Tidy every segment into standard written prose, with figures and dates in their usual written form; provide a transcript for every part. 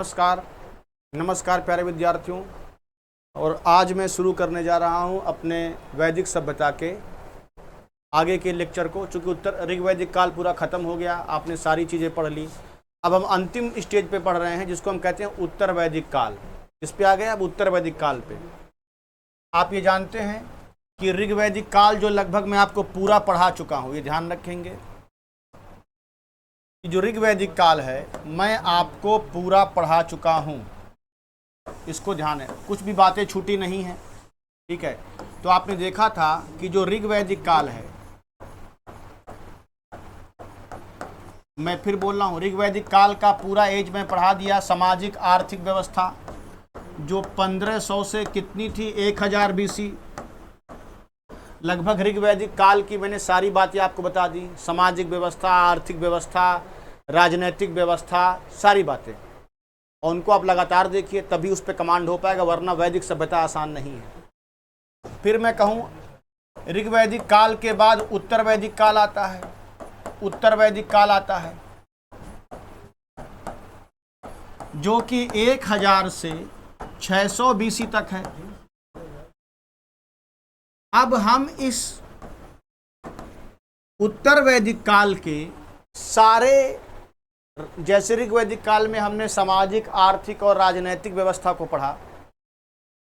नमस्कार। नमस्कार प्यारे विद्यार्थियों। और आज मैं शुरू करने जा रहा हूं अपने वैदिक सभ्यता के आगे के लेक्चर को। चूँकि उत्तर ऋग्वैदिक काल पूरा ख़त्म हो गया, आपने सारी चीज़ें पढ़ ली। अब हम अंतिम स्टेज पे पढ़ रहे हैं जिसको हम कहते हैं उत्तर वैदिक काल। इस पे आ गए अब उत्तर वैदिक काल पे। आप ये जानते हैं कि ऋग्वैदिक काल जो लगभग मैं आपको पूरा पढ़ा चुका हूँ, ये ध्यान रखेंगे कि जो ऋग्वैदिक काल है मैं आपको पूरा पढ़ा चुका हूँ, इसको ध्यान है, कुछ भी बातें छूटी नहीं हैं। ठीक है, तो आपने देखा था कि जो ऋग्वैदिक काल है, मैं फिर बोल रहा हूँ, ऋग्वैदिक काल का पूरा एज में पढ़ा दिया। सामाजिक आर्थिक व्यवस्था जो 1500 से कितनी थी, 1000 BC लगभग ऋग्वैदिक काल की मैंने सारी बातें आपको बता दी। सामाजिक व्यवस्था, आर्थिक व्यवस्था, राजनीतिक व्यवस्था, सारी बातें, और उनको आप लगातार देखिए तभी उस पर कमांड हो पाएगा, वरना वैदिक सभ्यता आसान नहीं है। फिर मैं कहूँ ऋग्वैदिक काल के बाद उत्तर वैदिक काल आता है। उत्तर वैदिक काल आता है जो कि 1000 से 600 BC तक है। अब हम इस उत्तर वैदिक काल के सारे, जैसे ऋग्वैदिक काल में हमने सामाजिक, आर्थिक और राजनैतिक व्यवस्था को पढ़ा,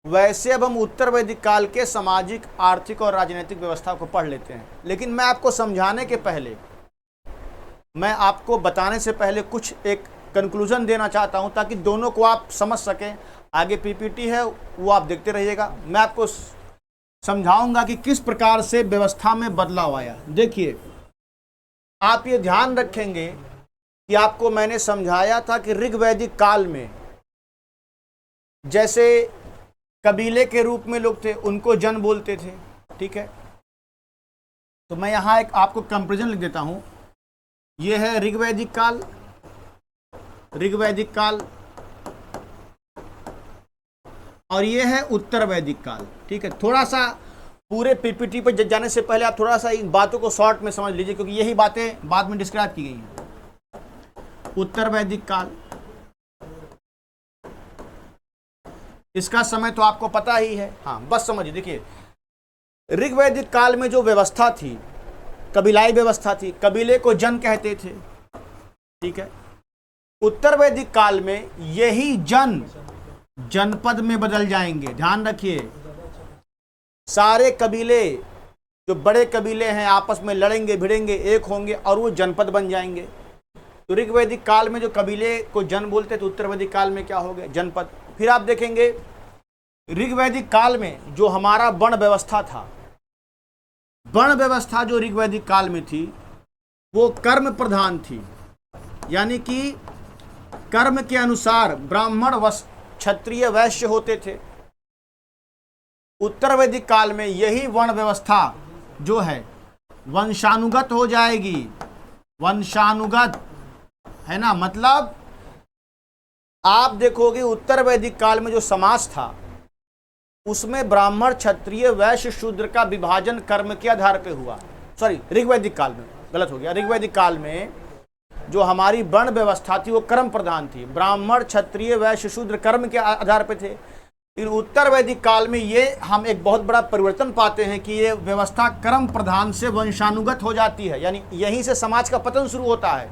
वैसे अब हम उत्तर वैदिक काल के सामाजिक, आर्थिक और राजनैतिक व्यवस्था को पढ़ लेते हैं। लेकिन मैं आपको समझाने के पहले, मैं आपको बताने से पहले कुछ एक कंक्लूजन देना चाहता हूं ताकि दोनों को आप समझ सकें। आगे पीपीटी है वो आप देखते रहिएगा, मैं आपको समझाऊंगा कि किस प्रकार से व्यवस्था में बदलाव आया। देखिए, आप ये ध्यान रखेंगे कि आपको मैंने समझाया था कि ऋग्वैदिक काल में जैसे कबीले के रूप में लोग थे, उनको जन बोलते थे। ठीक है, तो मैं यहां एक आपको कंपैरिजन लिख देता हूं। ये है ऋग्वैदिक काल, ऋग्वैदिक काल, और ये है उत्तर वैदिक काल। ठीक है, थोड़ा सा पूरे पीपीटी पर जाने से पहले आप थोड़ा सा इन बातों को शॉर्ट में समझ लीजिए, क्योंकि यही बातें बाद में डिस्क्राइब की गई हैं। उत्तर वैदिक काल, इसका समय तो आपको पता ही है। हाँ, बस समझिए। देखिए, ऋग्वैदिक काल में जो व्यवस्था थी, कबीलाई व्यवस्था थी, कबीले को जन कहते थे। ठीक है, उत्तर वैदिक काल में यही जन जनपद में बदल जाएंगे। ध्यान रखिए, सारे कबीले, जो बड़े कबीले हैं, आपस में लड़ेंगे, भिड़ेंगे, एक होंगे और वो जनपद बन जाएंगे। तो ऋग्वैदिक काल में जो कबीले को जन बोलते थे, उत्तर वैदिक काल में क्या हो गए, जनपद। फिर आप देखेंगे ऋग्वैदिक काल में जो हमारा वर्ण व्यवस्था था, वर्ण व्यवस्था जो ऋग्वैदिक काल में थी वो कर्म प्रधान थी। यानी कि कर्म के अनुसार ब्राह्मण, क्षत्रिय, वैश्य होते थे। उत्तर वैदिक काल में यही वर्ण व्यवस्था जो है वंशानुगत हो जाएगी। वंशानुगत है ना, मतलब आप देखोगे उत्तर वैदिक काल में जो समाज था उसमें ब्राह्मण, क्षत्रिय, वैश्य, शूद्र का विभाजन कर्म के आधार पे हुआ। सॉरी, ऋग्वैदिक काल में, गलत हो गया। ऋग्वैदिक काल में जो हमारी वर्ण व्यवस्था थी वो कर्म प्रधान थी। ब्राह्मण, क्षत्रिय, वैश्य, शूद्र कर्म के आधार पे थे। इन उत्तर वैदिक काल में ये हम एक बहुत बड़ा परिवर्तन पाते हैं कि ये व्यवस्था कर्म प्रधान से वंशानुगत हो जाती है। यानी यहीं से समाज का पतन शुरू होता है,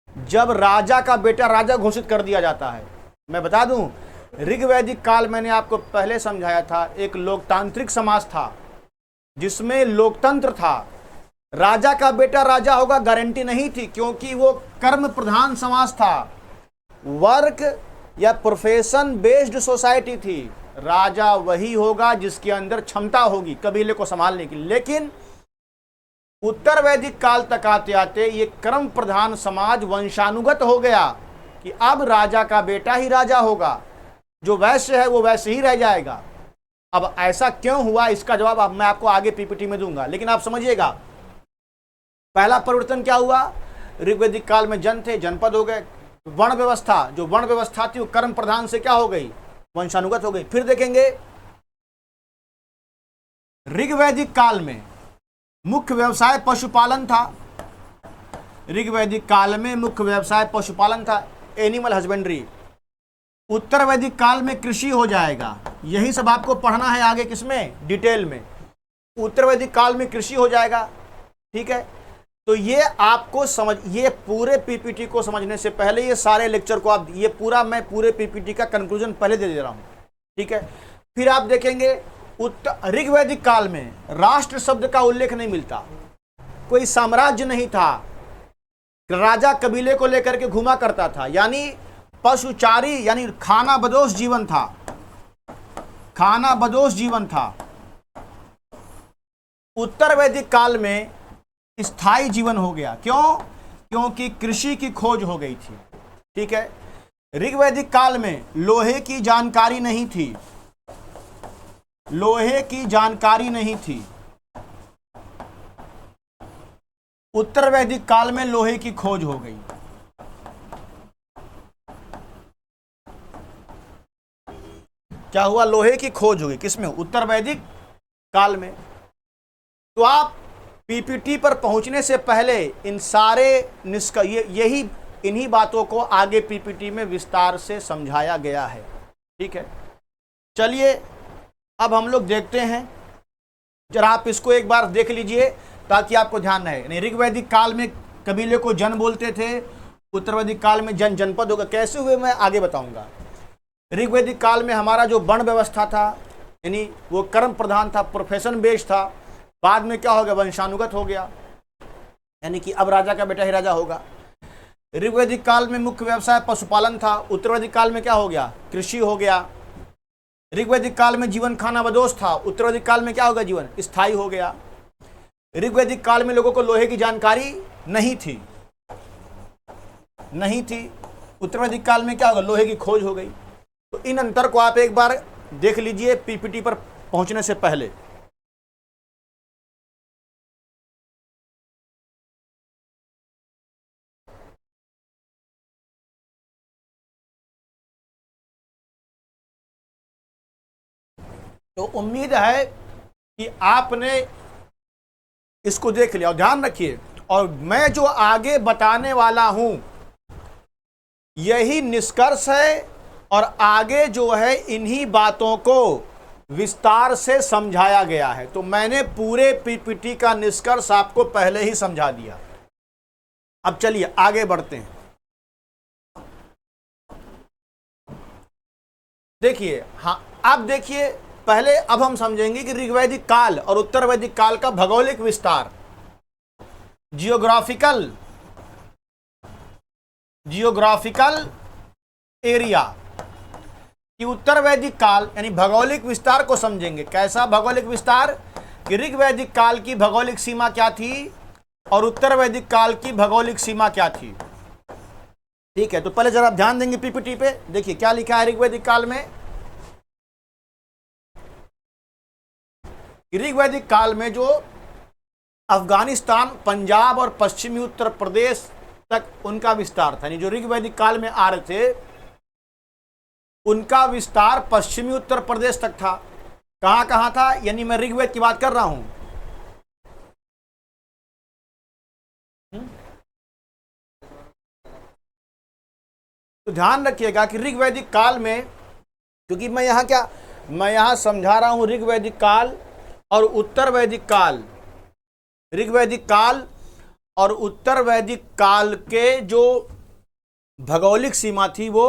जब राजा का बेटा राजा घोषित कर दिया जाता है। मैं बता दूं, ऋग्वैदिक काल मैंने आपको पहले समझाया था, एक लोकतांत्रिक समाज था जिसमें लोकतंत्र था। राजा का बेटा राजा होगा गारंटी नहीं थी, क्योंकि वो कर्म प्रधान समाज था। वर्क या प्रोफेशन बेस्ड सोसाइटी थी। राजा वही होगा जिसके अंदर क्षमता होगी कबीले को संभालने की। लेकिन उत्तर वैदिक काल तक आते आते ये कर्म प्रधान समाज वंशानुगत हो गया कि अब राजा का बेटा ही राजा होगा, जो वैश्य है वो वैश्य ही रह जाएगा। अब ऐसा क्यों हुआ, इसका जवाब अब मैं आपको आगे पीपीटी में दूंगा। लेकिन आप समझिएगा, पहला परिवर्तन क्या हुआ, ऋग्वैदिक काल में जन थे, जनपद हो गए। वर्ण व्यवस्था, जो वर्ण व्यवस्था थी वो कर्म प्रधान से क्या हो गई, वंशानुगत हो गई। फिर देखेंगे ऋग्वैदिक काल में मुख्य व्यवसाय पशुपालन था। ऋग्वैदिक काल में मुख्य व्यवसाय पशुपालन था, एनिमल हस्बेंड्री। उत्तर वैदिक काल में कृषि हो जाएगा। यही सब आपको पढ़ना है आगे, किसमें, डिटेल में। उत्तर वैदिक काल में कृषि हो जाएगा, ठीक है। तो ये आपको समझ, ये पूरे पीपीटी को समझने से पहले ये सारे लेक्चर को आप, ये पूरा मैं पूरे पीपीटी का कंक्लूजन पहले दे रहा हूं, ठीक है। फिर आप देखेंगे ऋग्वैदिक काल में राष्ट्र शब्द का उल्लेख नहीं मिलता, कोई साम्राज्य नहीं था, राजा कबीले को लेकर के घुमा करता था, यानी पशुचारी, यानी खाना बदोश जीवन था, खाना बदोश जीवन था। उत्तर वैदिक काल में स्थायी जीवन हो गया। क्यों? क्योंकि कृषि की खोज हो गई थी, ठीक है। ऋग्वैदिक काल में लोहे की जानकारी नहीं थी, लोहे की जानकारी नहीं थी। उत्तर वैदिक काल में लोहे की खोज हो गई। क्या हुआ? लोहे की खोज हो गई, किसमें? उत्तर वैदिक काल में। तो आप पीपीटी पर पहुंचने से पहले इन सारे इन्हीं बातों को आगे पीपीटी में विस्तार से समझाया गया है, ठीक है। चलिए अब हम लोग देखते हैं, जरा आप इसको एक बार देख लीजिए ताकि आपको ध्यान रहे। ऋग्वैदिक काल में कबीले को जन बोलते थे, उत्तर वैदिक काल में जन जनपद होगा। कैसे हुए मैं आगे बताऊंगा। ऋग्वैदिक काल में हमारा जो वर्ण व्यवस्था था, यानी वो कर्म प्रधान था, प्रोफेशन बेस्ड था। बाद में क्या हो गया? वंशानुगत हो गया, यानी कि अब राजा का बेटा ही राजा होगा। ऋग्वैदिक काल में मुख्य व्यवसाय पशुपालन था। उत्तर वैदिक काल में क्या हो गया? कृषि हो गया। ऋग्वैदिक काल में जीवन खाना बदोश था। उत्तर वैदिक काल में क्या होगा? जीवन स्थायी हो गया। ऋग्वैदिक काल में लोगों को लोहे की जानकारी नहीं थी, नहीं थी। उत्तर वैदिक काल में क्या होगा? लोहे की खोज हो गई। तो इन अंतर को आप एक बार देख लीजिए पीपीटी पर पहुंचने से पहले। तो उम्मीद है कि आपने इसको देख लिया। और ध्यान रखिए, और मैं जो आगे बताने वाला हूं यही निष्कर्ष है, और आगे जो है इन्हीं बातों को विस्तार से समझाया गया है। तो मैंने पूरे पीपीटी का निष्कर्ष आपको पहले ही समझा दिया। अब चलिए आगे बढ़ते हैं। देखिए, हाँ अब देखिए, पहले अब हम समझेंगे कि ऋग्वैदिक काल और उत्तर वैदिक काल का भौगोलिक विस्तार, जियोग्राफिकल एरिया, कि उत्तर वैदिक काल यानी भौगोलिक विस्तार को समझेंगे। कैसा भौगोलिक विस्तार? कि ऋग्वैदिक काल की भौगोलिक सीमा क्या थी और उत्तर वैदिक काल की भौगोलिक सीमा क्या थी, ठीक है। तो पहले जरा ध्यान देंगे पीपीटी पे। देखिए क्या लिखा है ऋग्वैदिक काल में। ऋग्वैदिक काल में जो अफगानिस्तान, पंजाब और पश्चिमी उत्तर प्रदेश तक उनका विस्तार था, यानी जो ऋग्वैदिक काल में आ रहे थे उनका विस्तार पश्चिमी उत्तर प्रदेश तक था। कहां कहां था? यानी मैं ऋग्वेद की बात कर रहा हूं। तो ध्यान रखिएगा कि ऋग्वैदिक काल में, क्योंकि मैं यहां समझा रहा हूं ऋग्वैदिक काल और उत्तर वैदिक काल। ऋग्वैदिक काल और उत्तर वैदिक काल के जो भौगोलिक सीमा थी वो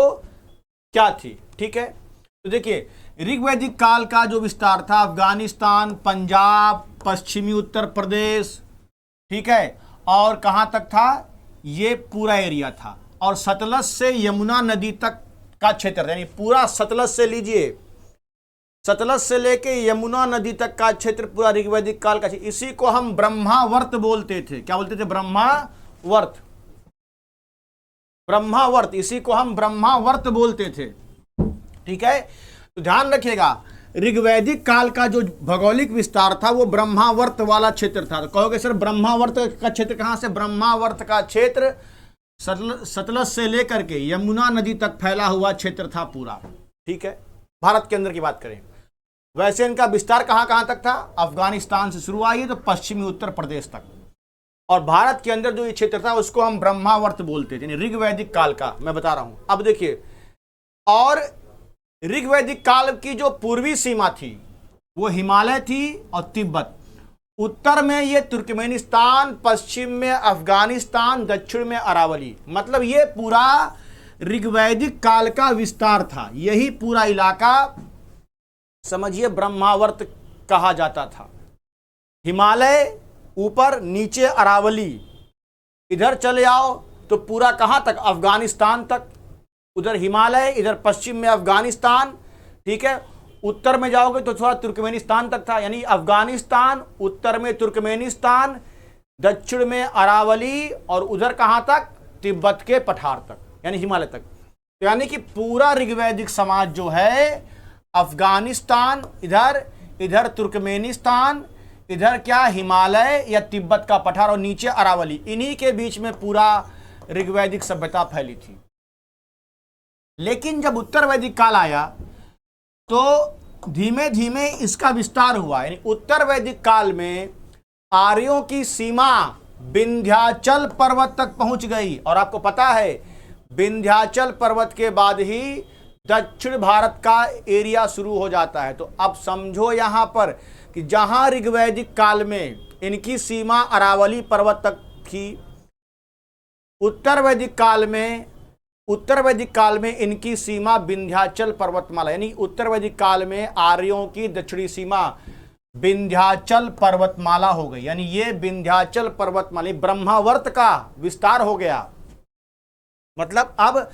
क्या थी, ठीक है। तो देखिए ऋग्वैदिक काल का जो विस्तार था अफगानिस्तान, पंजाब, पश्चिमी उत्तर प्रदेश, ठीक है, और कहां तक था? ये पूरा एरिया था। और सतलज से यमुना नदी तक का क्षेत्र, यानी पूरा सतलज से लीजिए, सतलज से लेके यमुना नदी तक का क्षेत्र पूरा ऋग्वैदिक काल का। इसी को हम ब्रह्मावर्त बोलते थे। क्या बोलते थे? ब्रह्मावर्त, ब्रह्मावर्त, इसी को हम ब्रह्मावर्त बोलते थे, ठीक है। तो ध्यान रखिएगा ऋग्वैदिक काल का जो भौगोलिक विस्तार था वो ब्रह्मावर्त वाला क्षेत्र था। तो कहोगे सर ब्रह्मावर्त का क्षेत्र कहां से? ब्रह्मावर्त का क्षेत्र सतलज से लेकर के यमुना नदी तक फैला हुआ क्षेत्र था पूरा, ठीक है। भारत के अंदर की बात करें, वैसे इनका विस्तार कहां कहां तक था? अफगानिस्तान से शुरू आई तो पश्चिमी उत्तर प्रदेश तक, और भारत के अंदर जो ये क्षेत्र था उसको हम ब्रह्मावर्त बोलते थे, ऋग्वैदिक काल का मैं बता रहा हूं। अब देखिए, और ऋग्वैदिक काल की जो पूर्वी सीमा थी वो हिमालय थी और तिब्बत। उत्तर में ये तुर्कमेनिस्तान, पश्चिम में अफगानिस्तान, दक्षिण में अरावली। मतलब ये पूरा ऋग्वैदिक काल का विस्तार था। यही पूरा इलाका समझिए ब्रह्मावर्त कहा जाता था। हिमालय ऊपर, नीचे अरावली, इधर चले आओ तो पूरा कहाँ तक, अफगानिस्तान तक। उधर हिमालय, इधर पश्चिम में अफगानिस्तान, ठीक है। उत्तर में जाओगे तो थोड़ा तुर्कमेनिस्तान तक था, यानी अफगानिस्तान, उत्तर में तुर्कमेनिस्तान, दक्षिण में अरावली और उधर कहाँ तक, तिब्बत के पठार तक, यानी हिमालय तक। तो यानी कि पूरा ऋग्वैदिक समाज जो है अफगानिस्तान इधर, इधर तुर्कमेनिस्तान, इधर क्या हिमालय या तिब्बत का पठार और नीचे अरावली, इन्हीं के बीच में पूरा ऋग्वैदिक सभ्यता फैली थी। लेकिन जब उत्तर वैदिक काल आया तो धीमे धीमे इसका विस्तार हुआ। यानी उत्तर वैदिक काल में आर्यों की सीमा विंध्याचल पर्वत तक पहुंच गई। और आपको पता है विंध्याचल पर्वत के बाद ही दक्षिण भारत का एरिया शुरू हो जाता है। तो अब समझो यहां पर कि जहां ऋग्वैदिक काल में इनकी सीमा अरावली पर्वत तक थी, उत्तर वैदिक काल में इनकी सीमा विंध्याचल पर्वतमाला, यानी उत्तर वैदिक काल में आर्यों की दक्षिणी सीमा विंध्याचल पर्वतमाला हो गई। यानी ये विंध्याचल पर्वतमाला ब्रह्मावर्त का विस्तार हो गया। मतलब अब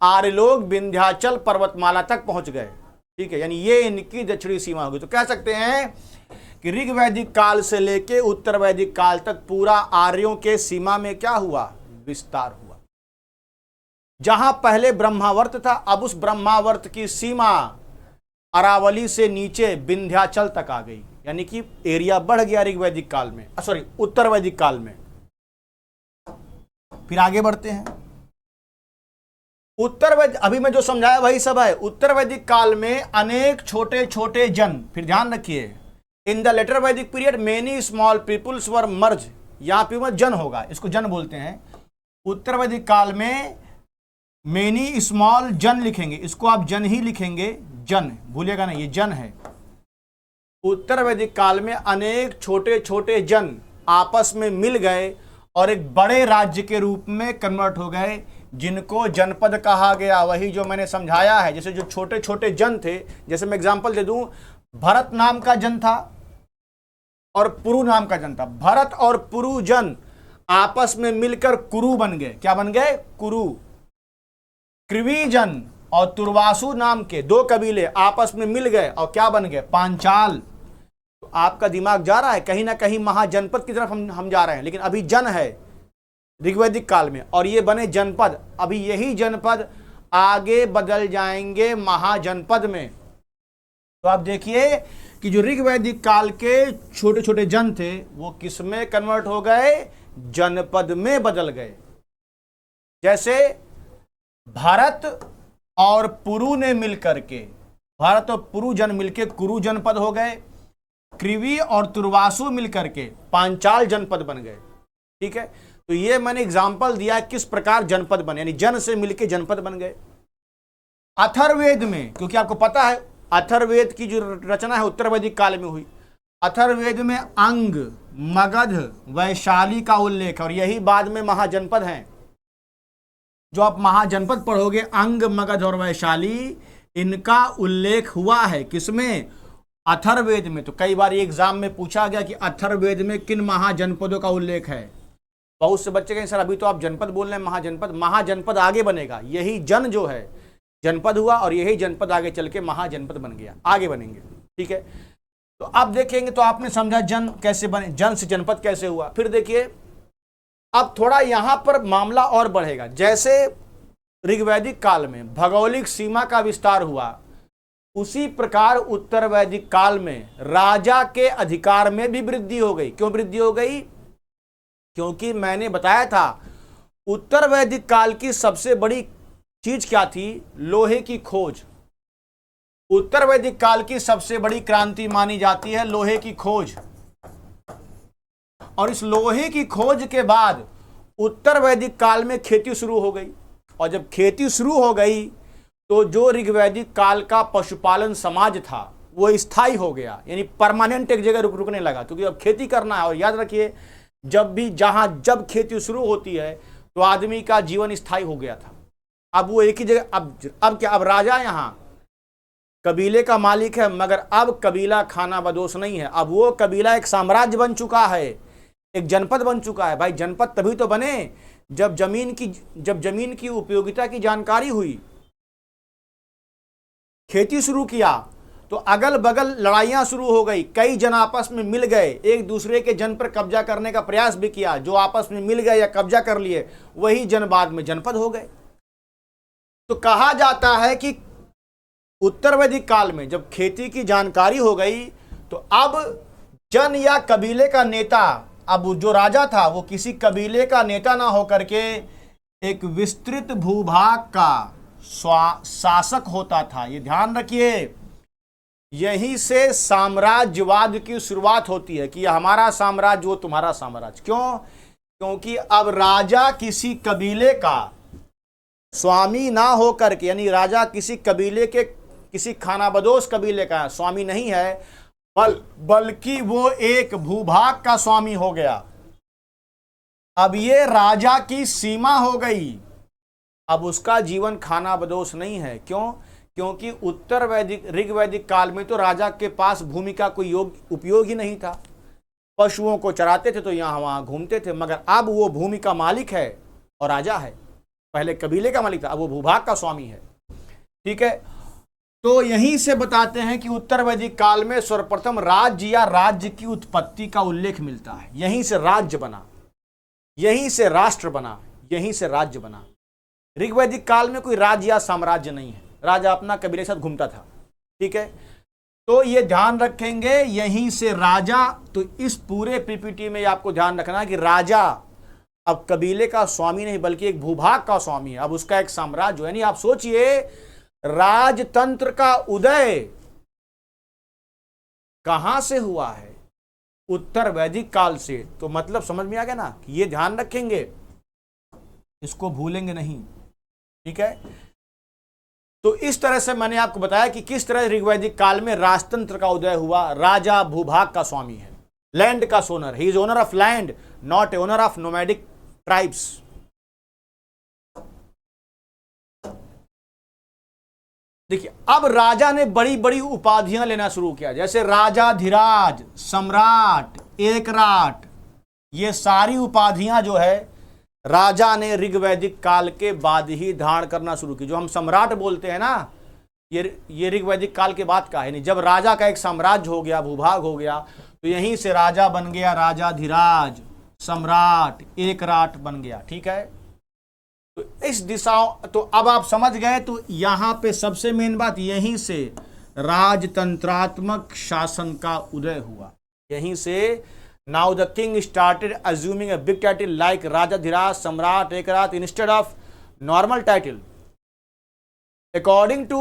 आर्य लोग विंध्याचल पर्वतमाला तक पहुंच गए, ठीक है। यानी ये इनकी दक्षिणी सीमा होगी। तो कह सकते हैं कि ऋग्वैदिक काल से लेके उत्तर वैदिक काल तक पूरा आर्यों के सीमा में क्या हुआ, विस्तार हुआ। जहां पहले ब्रह्मावर्त था, अब उस ब्रह्मावर्त की सीमा अरावली से नीचे विंध्याचल तक आ गई। यानी कि एरिया बढ़ गया ऋग्वैदिक काल में, सॉरी उत्तर वैदिक काल में। फिर आगे बढ़ते हैं। उत्तर वैदिक, अभी मैं जो समझाया वही सब है। उत्तर वैदिक काल में अनेक छोटे छोटे जन, फिर ध्यान रखिए, इन द लेटर वैदिक पीरियड मेनी स्मॉल पीपुल्स वर मर्ज। यहां पे जन होगा, इसको जन बोलते हैं। उत्तर वैदिक काल में मेनी स्मॉल जन लिखेंगे, इसको आप जन ही लिखेंगे, जन भूलिएगा नहीं, ये जन है। उत्तर वैदिक काल में अनेक छोटे छोटे जन आपस में मिल गए और एक बड़े राज्य के रूप में कन्वर्ट हो गए, जिनको जनपद कहा गया। वही जो मैंने समझाया है, जैसे जो छोटे छोटे जन थे, जैसे मैं एग्जांपल दे दूं, भरत नाम का जन था और पुरु नाम का जन था। भरत और पुरु जन आपस में मिलकर कुरु बन गए। क्या बन गए, कुरु। कृविजन और तुर्वासु नाम के दो कबीले आपस में मिल गए और क्या बन गए, पांचाल। तो आपका दिमाग जा रहा है कहीं ना कहीं महाजनपद की तरफ हम जा रहे हैं, लेकिन अभी जन है ऋग्वैदिक काल में और ये बने जनपद। अभी यही जनपद आगे बदल जाएंगे महाजनपद में। तो आप देखिए कि जो ऋग्वैदिक काल के छोटे छोटे जन थे वो किस में कन्वर्ट हो गए, जनपद में बदल गए। जैसे भारत और पुरु ने मिलकर के, भारत और पुरु जन मिलकर कुरु जनपद हो गए। कृवि और तुर्वासु मिलकर के पांचाल जनपद बन गए, ठीक है। तो ये मैंने एग्जांपल दिया किस प्रकार जनपद बने, यानी जन से मिलकर जनपद बन गए। अथर्ववेद में, क्योंकि आपको पता है अथर्ववेद की जो रचना है उत्तर वैदिक काल में हुई, अथर्ववेद में अंग, मगध, वैशाली का उल्लेख, और यही बाद में महाजनपद हैं। जो आप महाजनपद पढ़ोगे, अंग, मगध और वैशाली, इनका उल्लेख हुआ है किसमें, अथर्ववेद में। तो कई बार ये एग्जाम में पूछा गया कि अथर्ववेद में किन महाजनपदों का उल्लेख है। बहुत से बच्चे कहें सर अभी तो आप जनपद बोल रहे हैं, महाजनपद। महाजनपद आगे बनेगा, यही जन जो है जनपद हुआ और यही जनपद आगे चल के महाजनपद बन गया, आगे बनेंगे, ठीक है। तो अब देखेंगे, तो आपने समझा जन कैसे बने, जन से जनपद कैसे हुआ। फिर देखिए अब थोड़ा यहां पर मामला और बढ़ेगा। जैसे ऋग्वैदिक काल में भौगोलिक सीमा का विस्तार हुआ, उसी प्रकार उत्तर वैदिक काल में राजा के अधिकार में भी वृद्धि हो गई। क्यों वृद्धि हो गई, क्योंकि मैंने बताया था उत्तर वैदिक काल की सबसे बड़ी चीज क्या थी, लोहे की खोज। उत्तर वैदिक काल की सबसे बड़ी क्रांति मानी जाती है लोहे की खोज। और इस लोहे की खोज के बाद उत्तर वैदिक काल में खेती शुरू हो गई। और जब खेती शुरू हो गई तो जो ऋग्वैदिक काल का पशुपालन समाज था वो स्थायी हो गया, यानी परमानेंट एक जगह रुकने लगा, क्योंकि अब खेती करना है। और याद रखिए, जब खेती शुरू होती है तो आदमी का जीवन स्थायी हो गया था। अब वो एक ही जगह, अब राजा यहाँ कबीले का मालिक है, मगर अब कबीला खाना बदोश नहीं है। अब वो कबीला एक साम्राज्य बन चुका है, एक जनपद बन चुका है। भाई जनपद तभी तो बने जब जमीन की उपयोगिता की जानकारी हुई, खेती शुरू किया, तो अगल बगल लड़ाइयां शुरू हो गई, कई जन आपस में मिल गए, एक दूसरे के जन पर कब्जा करने का प्रयास भी किया। जो आपस में मिल गए या कब्जा कर लिए वही जन बाद में जनपद हो गए। तो कहा जाता है कि उत्तर वैदिक काल में जब खेती की जानकारी हो गई तो अब जन या कबीले का नेता, अब जो राजा था वो किसी कबीले का नेता ना होकर के एक विस्तृत भूभाग का शासक होता था। ये ध्यान रखिए, यहीं से साम्राज्यवाद की शुरुआत होती है कि हमारा साम्राज्य वो तुम्हारा साम्राज्य। क्यों? क्योंकि अब राजा किसी कबीले का स्वामी ना होकर के, यानी राजा किसी कबीले के, किसी खानाबदोश कबीले का स्वामी नहीं है, बल्कि वो एक भूभाग का स्वामी हो गया। अब ये राजा की सीमा हो गई, अब उसका जीवन खानाबदोश नहीं है। क्यों? क्योंकि उत्तर वैदिक ऋग्वैदिक काल में तो राजा के पास भूमि का कोई उपयोग ही नहीं था। पशुओं को चराते थे तो यहाँ वहाँ घूमते थे, मगर अब वो भूमि का मालिक है और राजा है। पहले कबीले का मालिक था, अब वो भूभाग का स्वामी है। ठीक है, तो यहीं से बताते हैं कि उत्तर वैदिक काल में सर्वप्रथम राज्य या राज्य की उत्पत्ति का उल्लेख मिलता है। यहीं से राज्य बना, यहीं से राष्ट्र बना, यहीं से राज्य बना। ऋग्वैदिक काल में कोई राज्य या साम्राज्य नहीं है, राजा अपना कबीले के साथ घूमता था। ठीक है, तो ये ध्यान रखेंगे, यहीं से राजा। तो इस पूरे पीपीटी में आपको ध्यान रखना है कि राजा अब कबीले का स्वामी नहीं बल्कि एक भूभाग का स्वामी है। अब उसका एक साम्राज्य, यानी आप सोचिए राजतंत्र का उदय कहां से हुआ है? उत्तर वैदिक काल से। तो मतलब समझ में आ गया ना कि ये ध्यान रखेंगे, इसको भूलेंगे नहीं। ठीक है, तो इस तरह से मैंने आपको बताया कि किस तरह ऋग्वैदिक काल में राजतंत्र का उदय हुआ। राजा भूभाग का स्वामी है, लैंड का सोनर, he is owner of land, not a owner of nomadic tribes. देखिए, अब राजा ने बड़ी बड़ी उपाधियां लेना शुरू किया, जैसे राजाधिराज, सम्राट, एकराट। ये सारी उपाधियां जो है राजा ने ऋग्वैदिक काल के बाद ही धारण करना शुरू की। जो हम सम्राट बोलते हैं ना, ये ऋग्वैदिक काल के बाद का है। नहीं, जब राजा का एक साम्राज्य हो गया, भूभाग हो गया, तो यहीं से राजा बन गया राजाधिराज, सम्राट, एकराट बन गया। ठीक है, तो इस दिशाओं, तो अब आप समझ गए। तो यहां पे सबसे मेन बात, यहीं से राजतंत्रात्मक शासन का उदय हुआ। यहीं से now the king started assuming a big title like राजाधिराज, सम्राट, एकराट instead of normal title. According to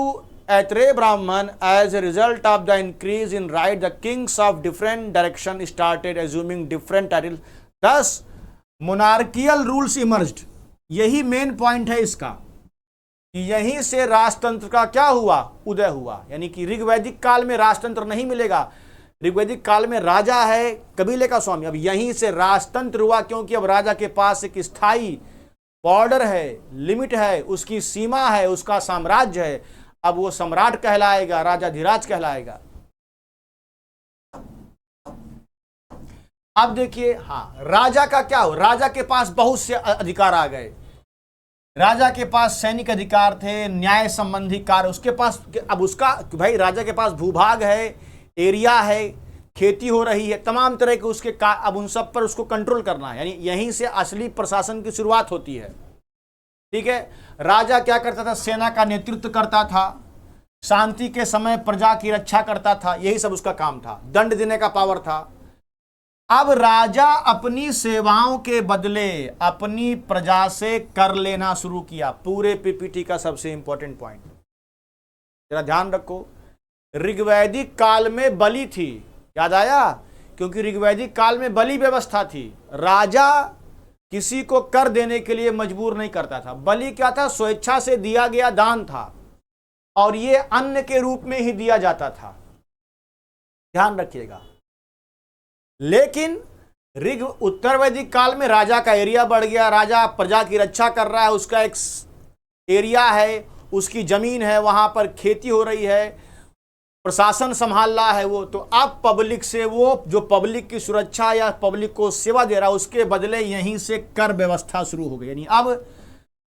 Athare Brahman, as a result of the increase in right, the kings of different direction started assuming different titles. Thus, monarchical rules emerged. यही main point है इसका, कि यहीं से राजतंत्र का क्या हुआ? उदय हुआ। यानी कि ऋग्वैदिक काल में राजतंत्र नहीं मिलेगा। ऋग्वैदिक काल में राजा है कबीले का स्वामी, अब यहीं से राजतंत्र हुआ, क्योंकि अब राजा के पास एक स्थायी बॉर्डर है, लिमिट है, उसकी सीमा है, उसका साम्राज्य है। अब वो सम्राट कहलाएगा, राजाधिराज कहलाएगा। अब देखिए, हाँ, राजा का क्या हो? राजा के पास बहुत से अधिकार आ गए। राजा के पास सैनिक अधिकार थे, न्याय संबंधी कार्य उसके पास। अब उसका भाई राजा के पास भूभाग है, एरिया है, खेती हो रही है, तमाम तरह के उसके अब उन सब पर उसको कंट्रोल करना है। यानी यहीं से असली प्रशासन की शुरुआत होती है। ठीक है, राजा क्या करता था? सेना का नेतृत्व करता था, शांति के समय प्रजा की रक्षा करता था, यही सब उसका काम था। दंड देने का पावर था। अब राजा अपनी सेवाओं के बदले अपनी प्रजा से कर लेना शुरू किया। पूरे पीपीटी का सबसे इंपॉर्टेंट पॉइंट जरा ध्यान रखो। ऋग्वैदिक काल में बलि थी, याद आया? क्योंकि ऋग्वैदिक काल में बलि व्यवस्था थी। राजा किसी को कर देने के लिए मजबूर नहीं करता था। बलि क्या था? स्वेच्छा से दिया गया दान था। और ये अन्न के रूप में ही दिया जाता था, ध्यान रखिएगा। लेकिन ऋग उत्तर वैदिक काल में राजा का एरिया बढ़ गया, राजा प्रजा की रक्षा कर रहा है, उसका एक एरिया है, उसकी जमीन है, वहां पर खेती हो रही है, प्रशासन संभाल रहा है वो, तो अब पब्लिक से वो जो पब्लिक की सुरक्षा या पब्लिक को सेवा दे रहा है उसके बदले यहीं से कर व्यवस्था शुरू हो गई। यानी अब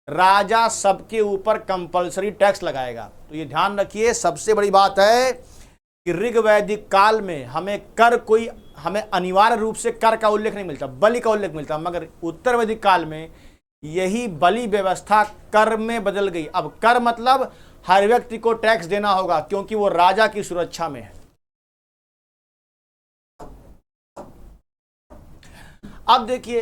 राजा सबके ऊपर कंपलसरी टैक्स लगाएगा। तो ये ध्यान रखिए, सबसे बड़ी बात है कि ऋग वैदिक काल में हमें अनिवार्य रूप से कर का उल्लेख नहीं मिलता, बलि का उल्लेख मिलता, मगर उत्तर वैदिक काल में यही बलि व्यवस्था कर में बदल गई। अब कर मतलब हर व्यक्ति को टैक्स देना होगा, क्योंकि वो राजा की सुरक्षा में है। अब देखिए,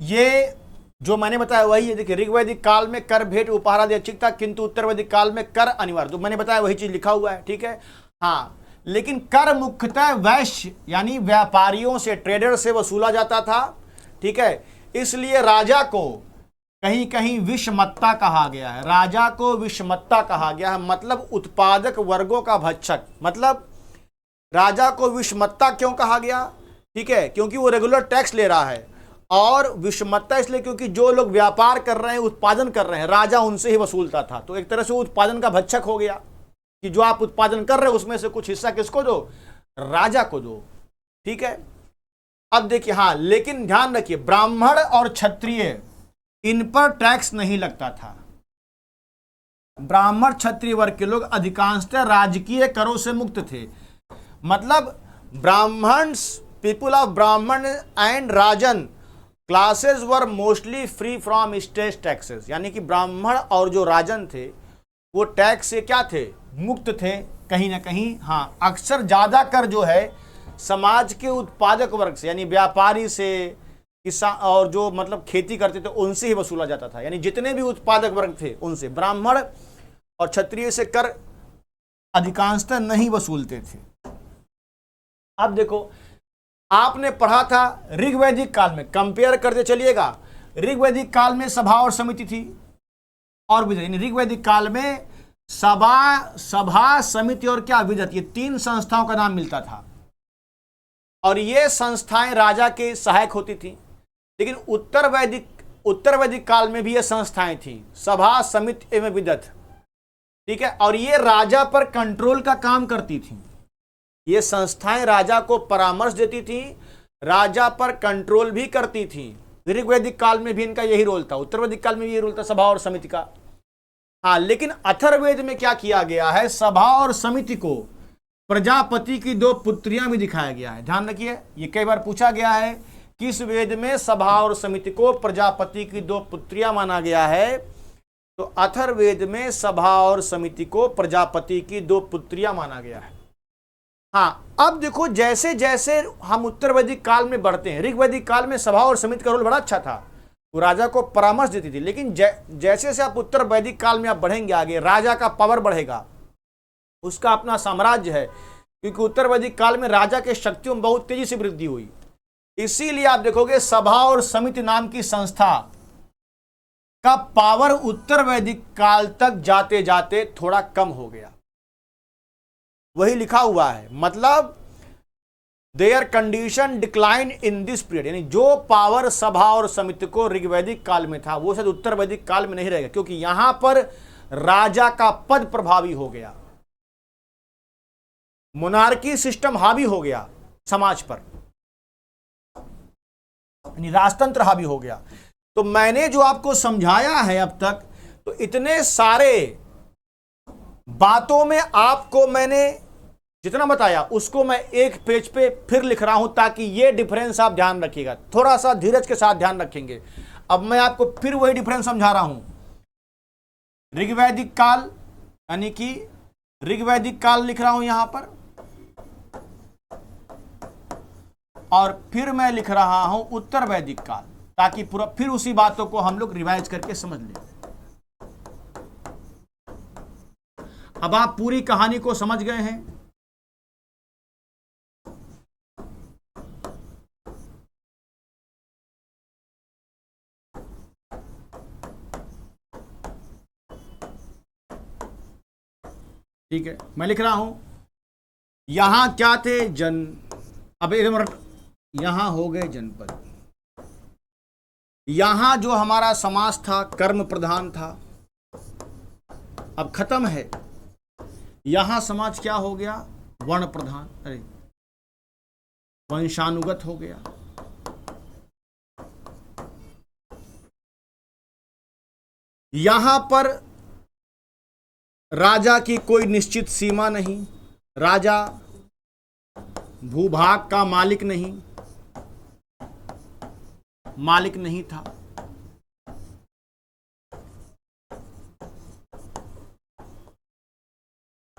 ये जो मैंने बताया वही है। देखिए, ऋग्वैदिक काल में कर भेंट उपहार आदि ऐच्छिक था, किंतु उत्तर वैदिक काल में कर अनिवार्य। तो मैंने बताया वही चीज लिखा हुआ है, ठीक है। हाँ, लेकिन कर मुख्यतः वैश्य यानी व्यापारियों से, ट्रेडर से वसूला जाता था, ठीक है। इसलिए राजा को कहीं कहीं विषमत्ता कहा गया है, राजा को विषमत्ता कहा गया है, मतलब उत्पादक वर्गों का भक्षक। मतलब राजा को विषमत्ता क्यों कहा गया, ठीक है, क्योंकि वो रेगुलर टैक्स ले रहा है, और विषमत्ता इसलिए क्योंकि जो लोग व्यापार कर रहे हैं, उत्पादन कर रहे हैं, राजा उनसे ही वसूलता था। तो एक तरह से उत्पादन का भक्षक हो गया कि जो आप उत्पादन कर रहे हो उसमें से कुछ हिस्सा किसको दो, राजा को दो, ठीक है। अब देखिए, हाँ, लेकिन ध्यान रखिए, ब्राह्मण और क्षत्रिय इन पर टैक्स नहीं लगता था। ब्राह्मण क्षत्रिय वर्ग के लोग अधिकांशतः राजकीय करों से मुक्त थे। मतलब ब्राह्मण्स, पीपुल ऑफ ब्राह्मण and Rajan classes were mostly free from state taxes. यानी कि ब्राह्मण और जो राजन थे वो टैक्स से क्या थे, मुक्त थे कहीं ना कहीं। हाँ, अक्सर ज्यादा कर जो है समाज के उत्पादक वर्ग से, यानी व्यापारी से, किसान और जो मतलब खेती करते थे उनसे ही वसूला जाता था। यानी जितने भी उत्पादक वर्ग थे उनसे, ब्राह्मण और क्षत्रिय से कर अधिकांशतः नहीं वसूलते थे। अब देखो, आपने पढ़ा था ऋग्वैदिक काल में, कंपेयर करते चलिएगा, ऋग्वैदिक काल में सभा और समिति थी और विधत। यानी ऋग्वैदिक काल में सभा, समिति और क्या, विधत, ये तीन संस्थाओं का नाम मिलता था, और ये संस्थाएं राजा के सहायक होती थी। लेकिन उत्तर वैदिक काल में भी ये संस्थाएं थी, सभा, समिति एवं विधत, ठीक है, और ये राजा पर कंट्रोल का काम करती थी। ये संस्थाएं राजा को परामर्श देती थी, राजा पर कंट्रोल भी करती थी। ऋग्वैदिक काल में भी इनका यही रोल था, उत्तर वैदिक काल में भी यही रोल था सभा और समिति का। हाँ, लेकिन अथर्ववेद में क्या किया गया है, सभा और समिति को प्रजापति की दो पुत्रियां भी दिखाया गया है। ध्यान रखिए, ये कई बार पूछा गया है, किस वेद में सभा और समिति को प्रजापति की दो पुत्रियां माना गया है। तो अथर्ववेद में सभा और समिति को प्रजापति की दो पुत्रियां माना गया है। हाँ, अब देखो, जैसे जैसे हम उत्तर वैदिक काल में बढ़ते हैं, ऋग्वैदिक काल में सभा और समिति का रोल बड़ा अच्छा था, वो राजा को परामर्श देती थी। लेकिन जैसे जैसे आप उत्तर वैदिक काल में आप बढ़ेंगे आगे, राजा का पावर बढ़ेगा, उसका अपना साम्राज्य है, क्योंकि उत्तर वैदिक काल में राजा के शक्तियों में बहुत तेजी से वृद्धि हुई। इसीलिए आप देखोगे सभा और समिति नाम की संस्था का पावर उत्तर वैदिक काल तक जाते जाते थोड़ा कम हो गया। वही लिखा हुआ है, मतलब there condition decline in this period. यानी जो पावर सभा और समिति को ऋग्वैदिक काल में था वो शायद उत्तर वैदिक काल में नहीं रहेगा, क्योंकि यहां पर राजा का पद प्रभावी हो गया, मोनार्की सिस्टम हावी हो गया समाज पर, यानी राजतंत्र हावी हो गया। तो मैंने जो आपको समझाया है अब तक, तो इतने सारे बातों में आपको मैंने जितना बताया उसको मैं एक पेज पे फिर लिख रहा हूं, ताकि ये डिफरेंस आप ध्यान रखिएगा, थोड़ा सा धीरज के साथ ध्यान रखेंगे। अब मैं आपको फिर वही डिफरेंस समझा रहा हूं। ऋग्वैदिक काल, यानी कि ऋग्वैदिक काल लिख रहा हूं यहां पर, और फिर मैं लिख रहा हूं उत्तर वैदिक काल, ताकि पूरा फिर उसी बातों को हम लोग रिवाइज करके समझ लें। अब आप पूरी कहानी को समझ गए हैं। ठीक है, मैं लिख रहा हूं यहां क्या थे, जन, अब एक मिनट, यहां हो गए जनपद। यहां जो हमारा समास था कर्म प्रधान था, अब खत्म है। यहां समाज क्या हो गया, वर्ण प्रधान, अरे वंशानुगत हो गया। यहां पर राजा की कोई निश्चित सीमा नहीं, राजा भूभाग का मालिक नहीं था।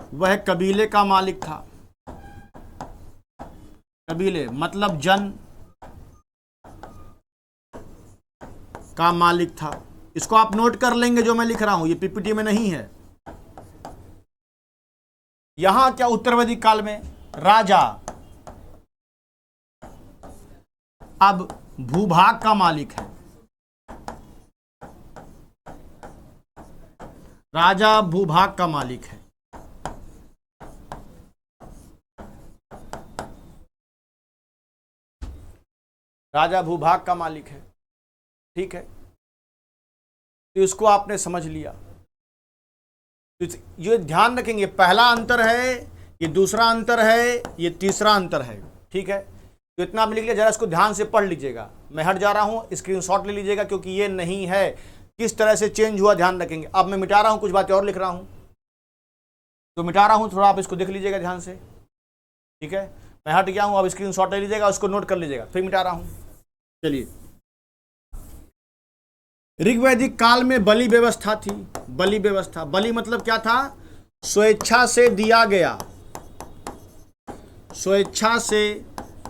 वह कबीले का मालिक था। कबीले मतलब जन का मालिक था। इसको आप नोट कर लेंगे जो मैं लिख रहा हूं, ये पीपीटी में नहीं है। यहां क्या उत्तर वैदिक काल में राजा अब भूभाग का मालिक है। राजा भूभाग का मालिक है। राजा भूभाग का मालिक है, ठीक है। तो इसको आपने समझ लिया। तो ये ध्यान रखेंगे, पहला अंतर है, ये दूसरा अंतर है, ये तीसरा अंतर है, ठीक है। तो इतना आप लिख लिया, जरा इसको ध्यान से पढ़ लीजिएगा। मैं हट जा रहा हूं, स्क्रीनशॉट ले लीजिएगा, क्योंकि ये नहीं है। किस तरह से चेंज हुआ ध्यान रखेंगे। अब मैं मिटा रहा हूं, कुछ बातें और लिख रहा हूं, तो मिटा रहा हूं, थोड़ा आप इसको देख लीजिएगा ध्यान से, ठीक है। मैं हट गया हूं, अब स्क्रीनशॉट ले लीजिएगा, उसको नोट कर लीजिएगा, फिर मिटा रहा हूं। चलिए, ऋग्वैदिक काल में बलि व्यवस्था थी। बलि व्यवस्था, बलि मतलब क्या था, स्वेच्छा से दिया गया, स्वेच्छा से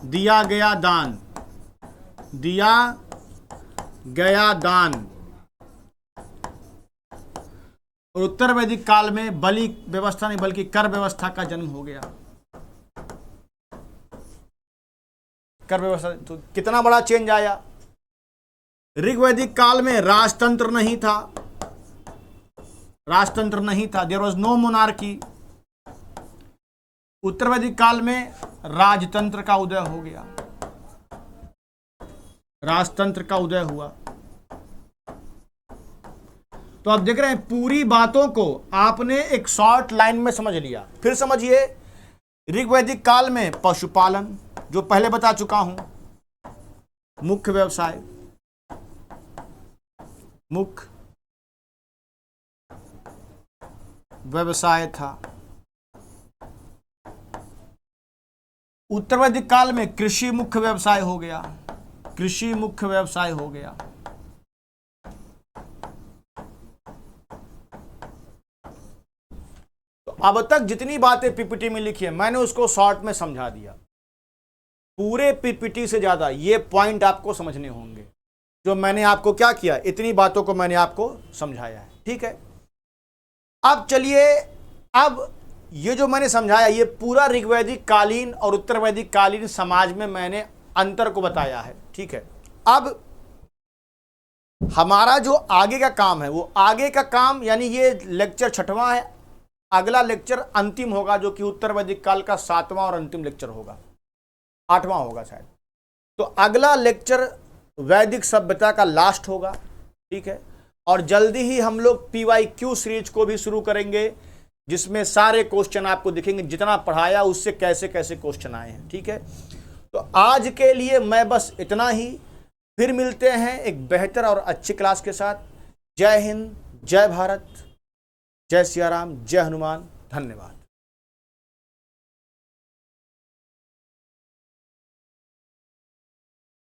दिया गया दान, दिया गया दान। और उत्तर वैदिक काल में बलि व्यवस्था नहीं बल्कि कर व्यवस्था का जन्म हो गया। कर व्यवस्था, तो कितना बड़ा चेंज आया। ऋग्वैदिक काल में राजतंत्र नहीं था, राजतंत्र नहीं था, देयर वाज नो मोनार्की। उत्तर वैदिक काल में राजतंत्र का उदय हो गया, राजतंत्र का उदय हुआ। तो आप देख रहे हैं, पूरी बातों को आपने एक शॉर्ट लाइन में समझ लिया। फिर समझिए, ऋग्वैदिक काल में पशुपालन, जो पहले बता चुका हूं, मुख्य व्यवसाय, मुख्य व्यवसाय था। उत्तर वैदिक काल में कृषि मुख्य व्यवसाय हो गया, कृषि मुख्य व्यवसाय हो गया। तो अब तक जितनी बातें पीपीटी में लिखी है, मैंने उसको शॉर्ट में समझा दिया। पूरे पीपीटी से ज्यादा ये पॉइंट आपको समझने होंगे, जो मैंने आपको क्या किया, इतनी बातों को मैंने आपको समझाया है, ठीक है। अब चलिए, अब ये जो मैंने समझाया, ये पूरा ऋग्वैदिक कालीन और उत्तर वैदिक कालीन समाज में मैंने अंतर को बताया है, ठीक है। अब हमारा जो आगे का काम है, वो आगे का काम, यानी ये लेक्चर 6वां है, अगला लेक्चर अंतिम होगा, जो कि उत्तर वैदिक काल का 7वां और अंतिम लेक्चर होगा, 8वां होगा शायद। तो अगला लेक्चर वैदिक सभ्यता का लास्ट होगा, ठीक है। और जल्दी ही हम लोग PYQ सीरीज को भी शुरू करेंगे, जिसमें सारे क्वेश्चन आपको दिखेंगे, जितना पढ़ाया उससे कैसे कैसे क्वेश्चन आए हैं, ठीक है। तो आज के लिए मैं बस इतना ही, फिर मिलते हैं एक बेहतर और अच्छी क्लास के साथ। जय हिंद, जय भारत, जय सिया राम, जय हनुमान, धन्यवाद।